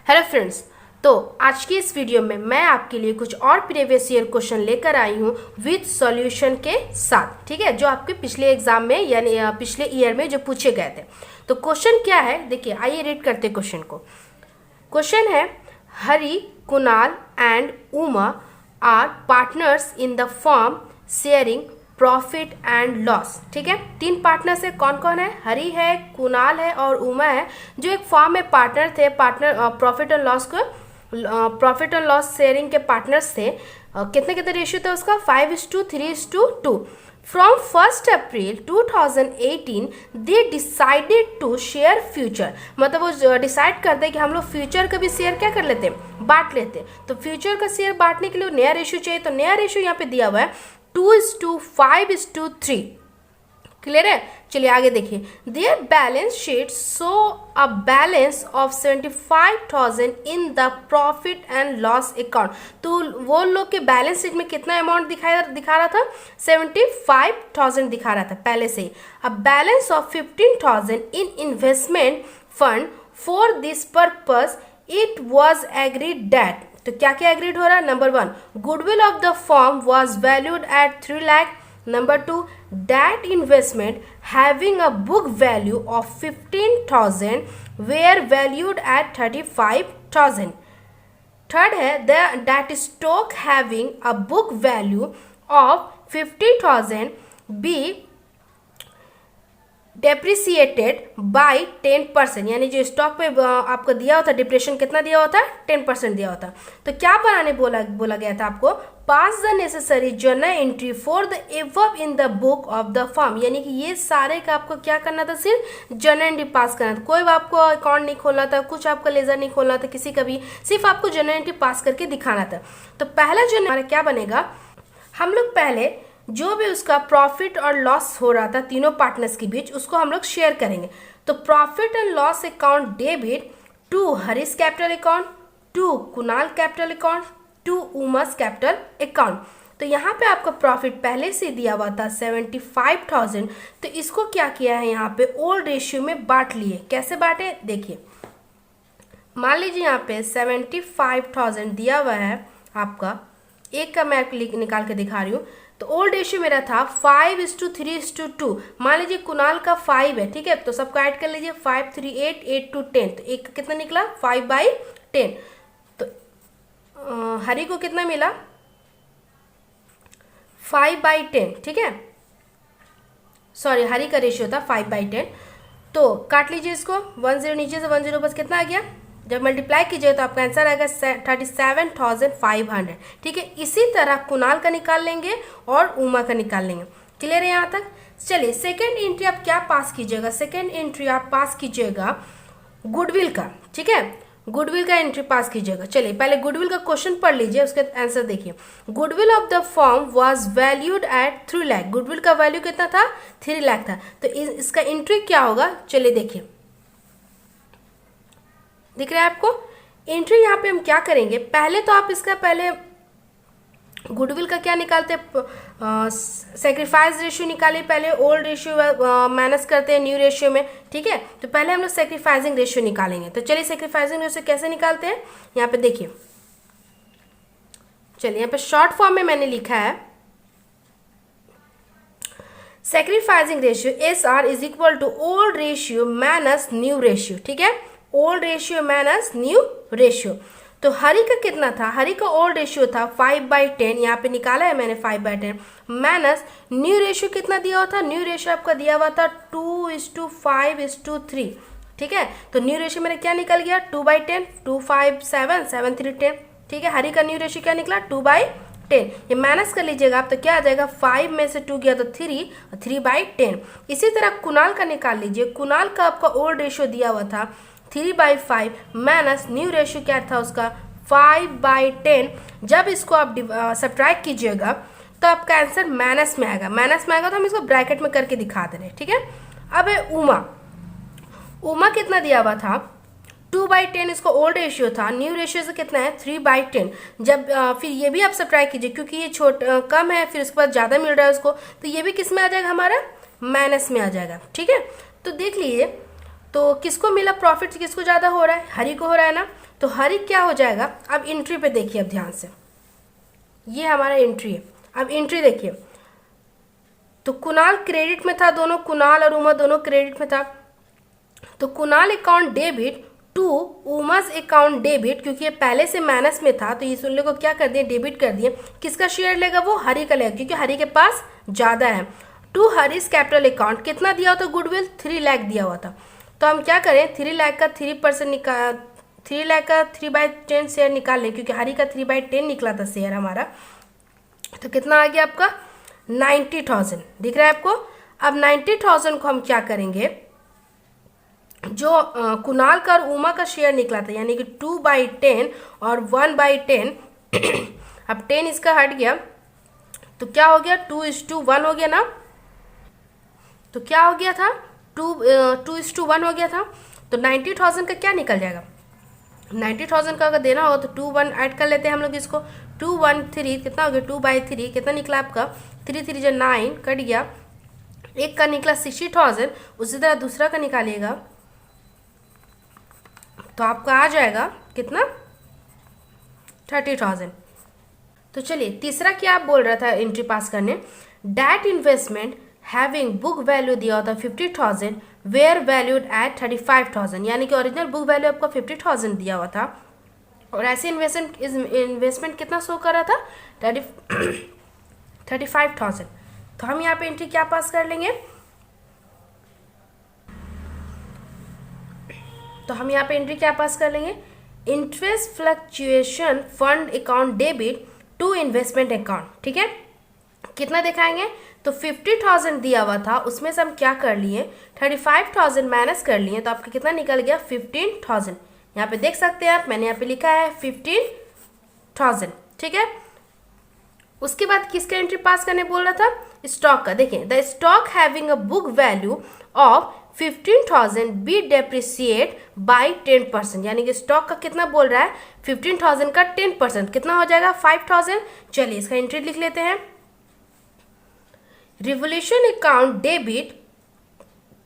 Hello friends. तो आज की इस वीडियो में मैं आपके लिए कुछ और प्रीवियस ईयर क्वेश्चन लेकर आई हूँ विद सॉल्यूशन के साथ। ठीक है, जो आपके पिछले एग्जाम में यानी पिछले ईयर में जो पूछे गए थे। तो क्वेश्चन क्या है, देखिए आइए रीड करते हैं क्वेश्चन को। क्वेश्चन है, Hari, Kunal and Uma are partners in the firm sharing profit and loss. ठीक है, तीन पार्टनर्स है। कौन कौन है? हरी है, कुणाल है और उमा है, जो एक फर्म में पार्टनर थे। पार्टनर प्रॉफिट एंड लॉस को प्रॉफिट एंड लॉस शेयरिंग के पार्टनर्स थे। कितने कितने रेशियो था उसका? 5:3:2। From 1 April 2018 they decided to share future. मतलब वो डिसाइड करते कि हम लोग फ्यूचर का भी शेयर क्या कर लेते हैं, बांट लेते हैं। तो फ्यूचर का शेयर बांटने के लिए नया रेशियो चाहिए। तो नया रेशियो यहाँ पे दिया हुआ है 2:5:3। क्लियर है? चलिए आगे देखिए। Their balance sheet show a balance of 75,000 in the profit and loss account. तो वो लोग के बैलेंस शीट में कितना अमाउंट दिखा रहा था? 75,000 दिखा रहा था पहले से ही। A balance of 15,000 in investment fund for this purpose it was agreed that. तो क्या क्या एग्रीड हो रहा है? Number 1, goodwill of the firm was valued at 3 lakh. Number 2, that investment having a book value of 15,000 were valued at 35,000. Third है, that stock having a book value of 50,000 be depreciated by 10%। यानी जो stock पे आपको दिया होता depression कितना दिया होता है? 10% दिया होता। तो क्या बनाने बोला गया था आपको? Pass the necessary journal entry for the above in the book of the firm. यानी कि ये सारे का आपको क्या करना था? सिर्फ जर्नल एंट्री पास करना था। कोई आपको अकाउंट नहीं खोलना था, कुछ आपका लेजर नहीं खोलना था किसी का भी, सिर्फ आपको जर्नल एंट्री पास करके दिखाना था। तो पहला जो हमारा क्या बनेगा, हम लोग पहले जो भी उसका प्रॉफिट और लॉस हो रहा था तीनों पार्टनर्स के बीच, उसको हम लोग शेयर करेंगे। तो profit and loss account debit to Harish capital account, to Kunal capital account, to Uma's capital account. तो यहाँ पे आपका प्रॉफिट पहले से दिया हुआ था 75,000। तो इसको क्या किया है, यहाँ पे ओल्ड रेशियो में बांट लिए। कैसे बांटे? देखिए, मान लीजिए यहाँ पे 75,000 दिया हुआ है आपका। एक का मैं निकाल के दिखा रही हूँ। तो ओल्ड रेशियो मेरा था 5:3:2। मान लीजिए कुणाल का 5 है, ठीक है, तो सबको ऐड कर लीजिए। 5, 3, 8, 8 to 10। तो एक कितना निकला? 5/10। तो हरी को कितना मिला? 5/10। ठीक है, सॉरी, हरी का रेशियो था 5/10। तो काट लीजिए इसको। 10 नीचे से 10 बस कितना आ गया? जब मल्टीप्लाई कीजिए तो आपका आंसर आएगा 37,500। ठीक है, इसी तरह कुणाल का निकाल लेंगे और उमा का निकाल लेंगे। क्लियर है यहाँ तक? चलिए सेकेंड एंट्री आप क्या पास कीजिएगा? सेकेंड एंट्री आप पास कीजिएगा गुडविल का। ठीक है, गुडविल का एंट्री पास कीजिएगा। चलिए पहले गुडविल का क्वेश्चन पढ़ लीजिए, उसके आंसर देखिए। Goodwill of the firm was valued at 3 lakh. Goodwill का वैल्यू कितना था? 3 लाख था। तो इसका एंट्री क्या होगा? चलिए देखिए, दिख रहा है आपको? एंट्री यहाँ पे हम क्या करेंगे, पहले तो आप इसका पहले गुडविल का क्या निकालते हैं? सेक्रीफाइस रेशियो निकालिए पहले। ओल्ड रेशियो माइनस करते हैं न्यू रेशियो में। ठीक है, तो पहले हम लोग सेक्रीफाइसिंग रेशियो निकालेंगे। तो चलिए सेक्रीफाइसिंग रेशियो कैसे निकालते हैं, यहाँ पे देखिए। चलिए यहाँ पे शॉर्ट फॉर्म में मैंने लिखा है sacrificing ratio SR is equal to old ratio minus new ratio. ठीक है, old ratio minus new ratio. तो हरी का कितना था? हरी का ओल्ड रेशियो था 5/10। यहाँ पे निकाला है मैंने 5/10 माइनस न्यू रेशियो कितना दिया हुआ था? न्यू रेशियो आपका दिया हुआ था 2:5:3। ठीक है, तो न्यू रेशियो मेरा क्या निकल गया? 2/10, 2, 5, 7, 7, 3, 10। ठीक है, हरी का न्यू रेशियो क्या निकला? 2/10। ये माइनस कर लीजिएगा आप, तो क्या आ जाएगा? 5 में से 2 गया तो 3, 3/10। इसी तरह कुणाल का निकाल लीजिए। कुणाल का आपका ओल्ड रेशियो दिया हुआ था 3/5 माइनस न्यू रेशियो क्या था उसका? 5/10। जब इसको आप सब्ट्रैक्ट कीजिएगा तो आपका आंसर माइनस में आएगा। माइनस में आएगा तो हम इसको ब्रैकेट में करके दिखा दे रहे हैं। ठीक है, अब है उमा कितना दिया हुआ था? 2/10 इसको ओल्ड रेशियो था। न्यू रेशियो से कितना है? 3/10। जब फिर ये भी आप सब्ट्रैक्ट कीजिए, क्योंकि ये कम है, फिर उसके बाद ज़्यादा मिल रहा है उसको, तो ये भी किस में आ जाएगा? हमारा माइनस में आ जाएगा। ठीक है, तो देख लीजिए तो किसको मिला प्रॉफिट, किसको ज़्यादा हो रहा है? हरी को हो रहा है ना। तो हर एक क्या हो जाएगा, अब एंट्री पे देखिए, अब ध्यान से, ये हमारा एंट्री है। अब एंट्री देखिए, तो कुणाल क्रेडिट में था, दोनों कुणाल और उमा दोनों क्रेडिट में था, तो Kunal account debit to Uma's account debit, क्योंकि ये पहले से माइनस में था तो इस उल्ले को क्या कर दिए, डेबिट कर दिए। किसका शेयर लेगा, वो हरी का लेगा, क्योंकि हरी के पास ज़्यादा है। टू हरीज कैपिटल अकाउंट, कितना दिया हुआ था गुडविल, 3 लाख दिया हुआ था। तो हम क्या करें, 3 लाख का 3% निकाल, 3 लाख का 3/10 शेयर निकाल लें, क्योंकि हरी का 3/10 निकला था शेयर हमारा। तो कितना आ गया आपका, 90,000, दिख रहा है आपको। अब 90,000 को हम क्या करेंगे, जो कुणाल का और उमा का शेयर निकला था, यानी कि 2/10 और 1/10 अब 10 इसका हट गया, तो क्या हो गया, 2:1 हो गया ना। तो क्या हो गया था, 2:1 हो गया था। तो 90,000 का क्या निकल जाएगा, 90,000 का अगर देना हो तो 2 1 ऐड कर लेते हैं हम लोग इसको। 2 1 3 कितना हो गया, 2/3 कितना निकला आपका, 3 3 जो 9 कट गया, एक का निकला 60,000। उसी तरह दूसरा का निकालिएगा तो आपका आ जाएगा कितना, 30,000। तो चलिए तीसरा क्या आप बोल रहा था एंट्री पास करने, that investment having book value दिया होता 50,000 वेयर वैल्यूड एट 35,000, यानी कि ओरिजिनल बुक वैल्यू आपका 50,000 दिया हुआ था और ऐसे इन्वेस्टमेंट कितना शो कर रहा था, 35,000। तो हम यहाँ पे एंट्री क्या पास कर लेंगे, तो हम यहाँ पे एंट्री क्या पास कर लेंगे, interest fluctuation fund account debit to investment account. ठीक है, कितना दिखाएंगे, तो 50,000 दिया हुआ था, उसमें से हम क्या कर लिए, 35,000 माइनस कर लिए, तो आपका कितना निकल गया, 15,000। यहाँ पे देख सकते हैं आप, मैंने यहाँ पे लिखा है 15,000। ठीक है, उसके बाद किसका एंट्री पास करने बोल रहा था, स्टॉक का। देखिए, the stock having a book value of 15,000 be depreciate by 10%, यानी कि स्टॉक का कितना बोल रहा है, 15,000 का 10% कितना हो जाएगा, 5,000। चलिए इसका एंट्री लिख लेते हैं, revaluation account debit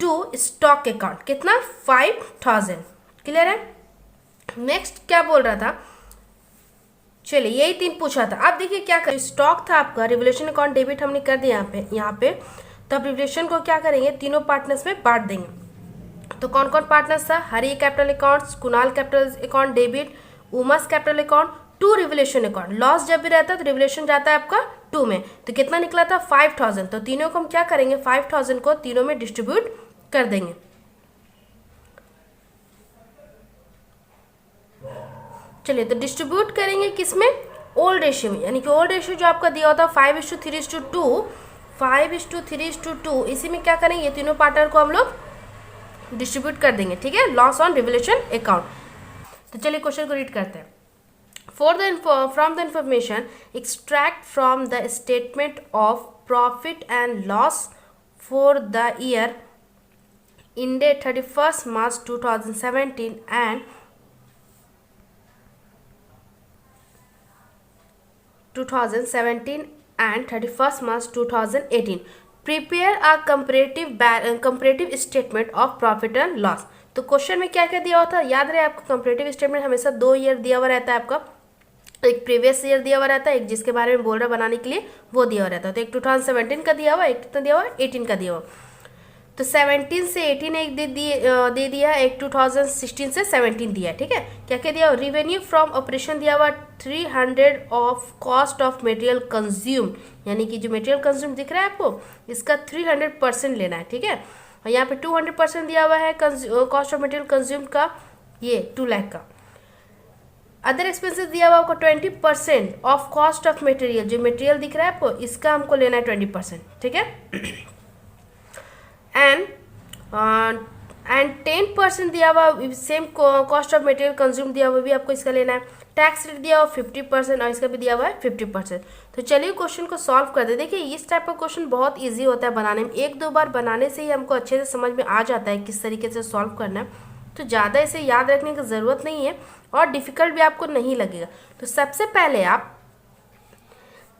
to stock account, कितना, 5,000। क्लियर है। नेक्स्ट क्या बोल रहा था, चलिए यही 3 पूछा था। अब देखिए क्या करें, स्टॉक था आपका, रिवोल्यूशन अकाउंट डेबिट हमने कर दिया यहाँ पे। तो अब रिवोल्यूशन को क्या करेंगे, तीनों पार्टनर्स में बांट देंगे। तो कौन कौन पार्टनर्स था, Hari capital accounts, Kunal capital account debit, Uma's capital account, to revolution account. Loss जब भी रहता है तो रिवोल्यूशन जाता है आपका 2 में। तो कितना निकला था, 5,000। तो तीनों को हम क्या करेंगे, 5,000 को तीनों में डिस्ट्रीब्यूट कर देंगे। चलिए तो डिस्ट्रीब्यूट करेंगे किसमें, ओल्ड रेशियो में, यानी कि ओल्ड रेशियो जो आपका दिया होता 5:3:2, 5:3:2, इसी में क्या करेंगे, ये तीनों पार्टनर को हम लोग डिस्ट्रीब्यूट कर देंगे। ठीक है, लॉस ऑन रिवोल्यूशन अकाउंट। तो चलिए क्वेश्चन को रीड करते हैं। From the information extract from the statement of profit and loss for the year ended 31st March 2017 and 31st March 2018. Prepare a comparative statement of profit and loss. तो question में क्या क्या दिया हुआ था, याद रहे आपको, कंपैरेटिव स्टेटमेंट हमेशा 2 ईयर दिया हुआ रहता है आपका, एक प्रीवियस ईयर दिया हुआ रहता है, एक जिसके बारे में बोल रहा बनाने के लिए वो दिया हुआ रहता है। तो एक 2017 का दिया हुआ, एक कितना दिया हुआ, 18 का दिया हुआ। तो 17 से 18 एक दे दिया, एक 2016 से 17 दिया। ठीक है, क्या क्या दिया, रिवेन्यू फ्रॉम ऑपरेशन दिया हुआ 300 of cost of material consume, यानी कि जो मटेरियल कंज्यूम दिख रहा है आपको, इसका 300% लेना है। ठीक है, और यहाँ पे 200% दिया हुआ है कॉस्ट ऑफ मटेरियल कंज्यूम का, ये 2 लाख का। अदर एक्सपेंसेस दिया हुआ आपको 20% ऑफ कॉस्ट ऑफ मटेरियल, जो मटेरियल दिख रहा है आपको, इसका हमको लेना है 20%। ठीक है, एंड 10% दिया हुआ same cost of material consume दिया हुआ भी आपको इसका लेना है। टैक्स रेट दिया हुआ 50% और इसका भी दिया हुआ है 50%। तो चलिए क्वेश्चन को सॉल्व कर दे। देखिए इस टाइप का क्वेश्चन बहुत इजी होता है बनाने में, 1-2 बार बनाने से ही हमको अच्छे से समझ में आ जाता है किस तरीके से सॉल्व करना है। तो ज़्यादा इसे याद रखने की ज़रूरत नहीं है और डिफ़िकल्ट भी आपको नहीं लगेगा। तो सबसे पहले आप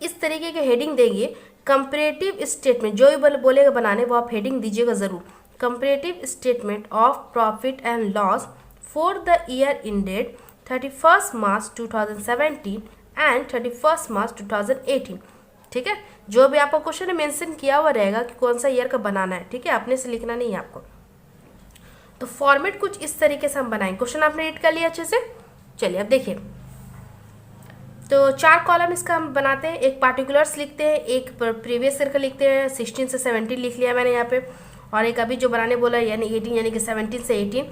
इस तरीके के हेडिंग देंगे, कंपैरेटिव स्टेटमेंट, जो भी बोलेगा बनाने वो आप हेडिंग दीजिएगा ज़रूर, comparative statement of profit and loss for the year ended 31 March 2017 and 31 मार्च 2018। ठीक है, जो भी आपका क्वेश्चन मेंशन किया हुआ रहेगा कि कौन सा ईयर का बनाना है, ठीक है, अपने से लिखना नहीं है आपको। तो फॉर्मेट कुछ इस तरीके से हम बनाएंगे। क्वेश्चन आपने रीड कर लिया अच्छे से। चलिए अब देखिए, तो 4 कॉलम इसका हम बनाते हैं। एक पार्टिकुलर्स लिखते हैं, एक प्रीवियस ईयर का लिखते हैं, 16 से 17 लिख लिया मैंने यहाँ पे, और एक अभी जो बनाने बोला है यानी 18, यानी कि 17 से 18।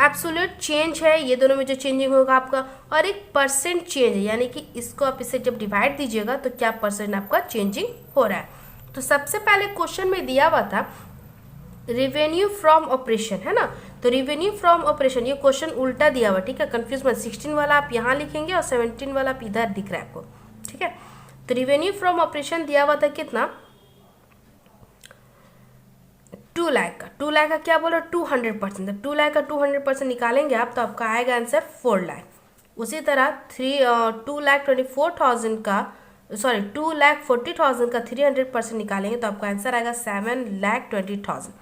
एब्सोल्यूट चेंज है, ये दोनों में जो चेंजिंग होगा आपका, और एक परसेंट चेंज है, यानी कि इसको आप इसे जब डिवाइड दीजिएगा तो क्या परसेंट आपका चेंजिंग हो रहा है। तो सबसे पहले क्वेश्चन में दिया हुआ था रेवेन्यू फ्रॉम ऑपरेशन, है ना। तो रेवेन्यू फ्रॉम ऑपरेशन, ये क्वेश्चन उल्टा दिया हुआ, ठीक है, कंफ्यूज मत। 16 वाला आप यहाँ लिखेंगे और 17 वाला आप इधर दिख रहा है आपको, ठीक है। तो रेवेन्यू फ्रॉम ऑपरेशन दिया हुआ था कितना, 2 लाख का। 2 लाख का क्या बोला, 200%। जब 2 लाख का 200% निकालेंगे आप तो आपका आएगा आंसर 4 लाख। उसी तरह 2,24,000 का, सॉरी 2,40,000 का 300% निकालेंगे तो आपका आंसर आएगा 7,20,000।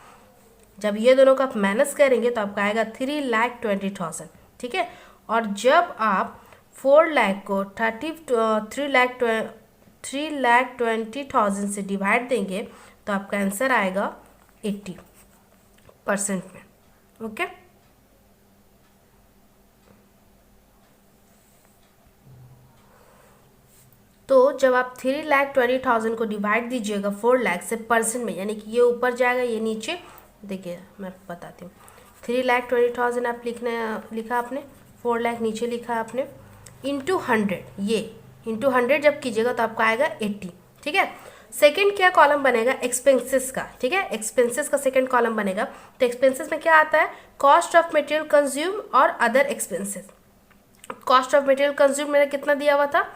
जब ये दोनों का आप माइनस करेंगे तो आपका आएगा 3,20,000, ठीक है। और जब आप 4 लाख को 3,20,000 से डिवाइड देंगे तो आपका आंसर आएगा 80% में, ओके। तो जब आप 3,20,000 को डिवाइड दीजिएगा 4 लाख से परसेंट में, यानी कि ये ऊपर जाएगा ये नीचे, देखिए मैं बताती हूँ। 3,20,000 आप लिखा आपने, 4 लाख नीचे लिखा आपने, इंटू 100, ये इंटू 100 जब कीजिएगा तो आपका आएगा 80, ठीक है। सेकंड क्या कॉलम बनेगा, एक्सपेंसेस का, ठीक है। एक्सपेंसेस का सेकंड कॉलम बनेगा। तो एक्सपेंसेस में क्या आता है, कॉस्ट ऑफ मटेरियल कंज्यूम और other expenses. Cost of material consume मेरा कितना दिया हुआ था,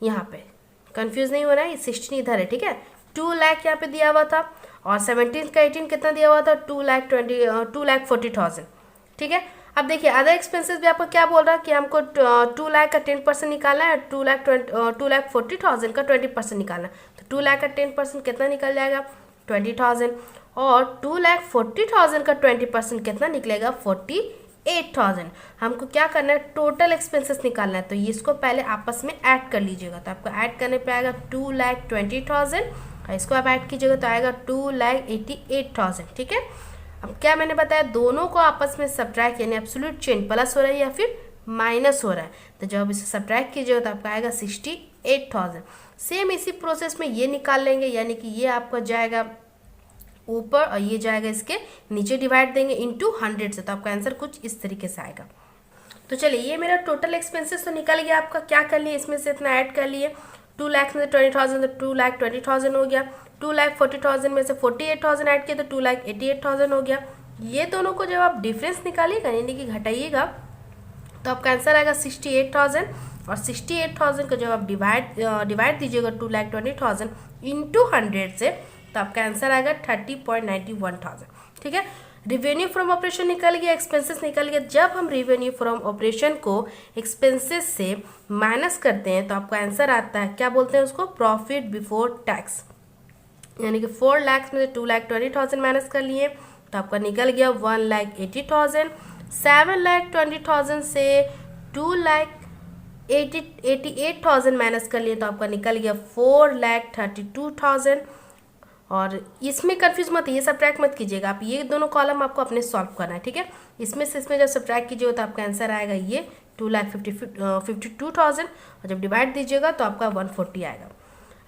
यहाँ पे कंफ्यूज नहीं होना है, 16 इधर है, ठीक है। 2 लाख यहाँ पे दिया हुआ था, और 17 का 18 कितना दिया हुआ था, 2,40,000, ठीक है। अब देखिए अदर एक्सपेंसेस भी आपको क्या बोल रहा है कि हमको 2 लाख का 10% निकालना है, 2,40,000 का 20% निकालना है। तो 2 लाख का 10% कितना निकल जाएगा, 20,000, और 2,40,000 का 20% कितना निकलेगा, 48,000। हमको क्या करना है, टोटल एक्सपेंसेस निकालना है। तो इसको पहले आपस में ऐड कर लीजिएगा। तो आपको ऐड करने पे आएगा 2,20,000, और इसको आप ऐड कीजिएगा तो आएगा 2,88,000, ठीक है। अब क्या मैंने बताया, दोनों को आपस में सब्ट्रैक्ट, यानी एब्सोल्यूट चेंज प्लस हो रहा है या फिर माइनस हो रहा है। तो जब इसे सब्ट्रैक्ट कीजिएगा तो आपका आएगा 68,000। सेम इसी प्रोसेस में ये निकाल लेंगे, यानी कि ये आपका जाएगा ऊपर और ये जाएगा इसके नीचे, डिवाइड देंगे इंटू 100 से, तो आपका आंसर कुछ इस तरीके से आएगा। तो चलिए ये मेरा टोटल एक्सपेंसेस तो निकल गया आपका। क्या कर लिए, इसमें से इतना ऐड कर लिए, 2 लाख में से 20,000 तो 2,20,000 हो गया, 2,40,000 में से 48,000 ऐड किया तो 2,88,000 हो गया। ये दोनों को जब आप डिफरेंस निकालिएगा, यानी कि घटाइएगा, तो आपका आंसर आएगा 68,000, और 68,000 को जब आप डिवाइड दीजिएगा 2,20,000 इंटू 100 से, तो आपका आंसर आएगा 30,91,000, ठीक है। रिवेन्यू फ्रॉम ऑपरेशन निकल गया, एक्सपेंसेस निकल गया। जब हम रिवेन्यू फ्रॉम ऑपरेशन को एक्सपेंसेस से माइनस करते हैं तो आपका आंसर आता है, क्या बोलते हैं उसको, प्रॉफिट बिफोर टैक्स। यानी कि 4 लाख में से 2,20,000 माइनस कर लिए तो आपका निकल गया 1,80,000। 7,20,000 से 2,88,000 माइनस कर लिए तो आपका निकल गया 4,32,000। और इसमें कंफ्यूज मत, ये सब्ट्रैक्ट मत कीजिएगा आप, ये दोनों कॉलम आपको अपने सॉल्व करना है, ठीक है। इसमें से इसमें जब सब्ट्रैक्ट कीजिएगा तो आपका आंसर आएगा ये 2,52,000, और जब डिवाइड दीजिएगा तो आपका 140 आएगा।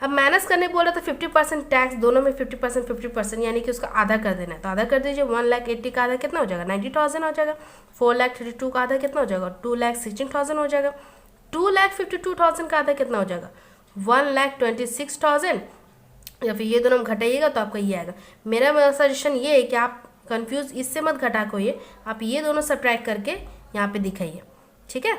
अब माइनस करने बोल रहा था 50% टैक्स, दोनों में 50%, यानी कि उसका आधा कर देना है। तो आधा कर दीजिए, 1,80,000 का आधा कितना हो जाएगा, 90,000 हो जाएगा। 4,32,000 का आधा कितना हो जाएगा, 2,16,000 हो जाएगा। 2,52,000 का आधा कितना हो जाएगा, 1,26,000। या फिर ये दोनों में घटाइएगा तो आपका ये आएगा। मेरा सजेशन ये है कि आप कंफ्यूज इससे मत घटा कोई, आप ये दोनों सब्ट्रैक्ट करके यहाँ पे दिखाइए, ठीक है।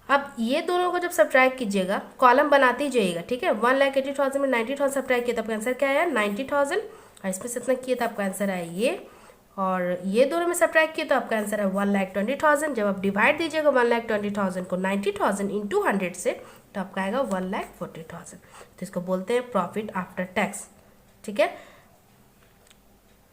अब ये दोनों को जब सब्ट्रैक्ट कीजिएगा, कॉलम बनाते ही जाइएगा, ठीक है। 1,80,000 में 90,000 सब्ट्रैक्ट किया तो आपका आंसर क्या आया, 90,000, और इसमें से इतना किया तो आपका आंसर आया ये, और ये दोनों में सब्ट्रैक्ट किया तो आपका आंसर है 1,20,000। जब आप डिवाइड दीजिएगा 1,20,000 को 90,000 इंटू 100 से, तो आपका आएगा 1,40,000। तो इसको बोलते हैं प्रॉफिट आफ्टर टैक्स, ठीक है।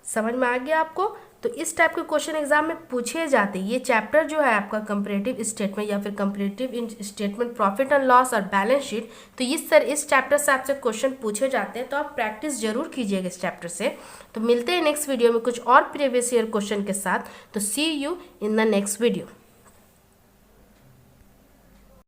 समझ में आ गया आपको। तो इस टाइप के क्वेश्चन एग्जाम में पूछे जाते हैं। ये चैप्टर जो है आपका कंपैरेटिव स्टेटमेंट या फिर comparative statement, profit and loss और बैलेंस शीट, तो इस चैप्टर से आपसे क्वेश्चन पूछे जाते हैं, तो आप प्रैक्टिस जरूर कीजिएगा इस चैप्टर से। तो मिलते हैं नेक्स्ट वीडियो में कुछ और प्रीवियस ईयर क्वेश्चन के साथ। तो see you in the next video.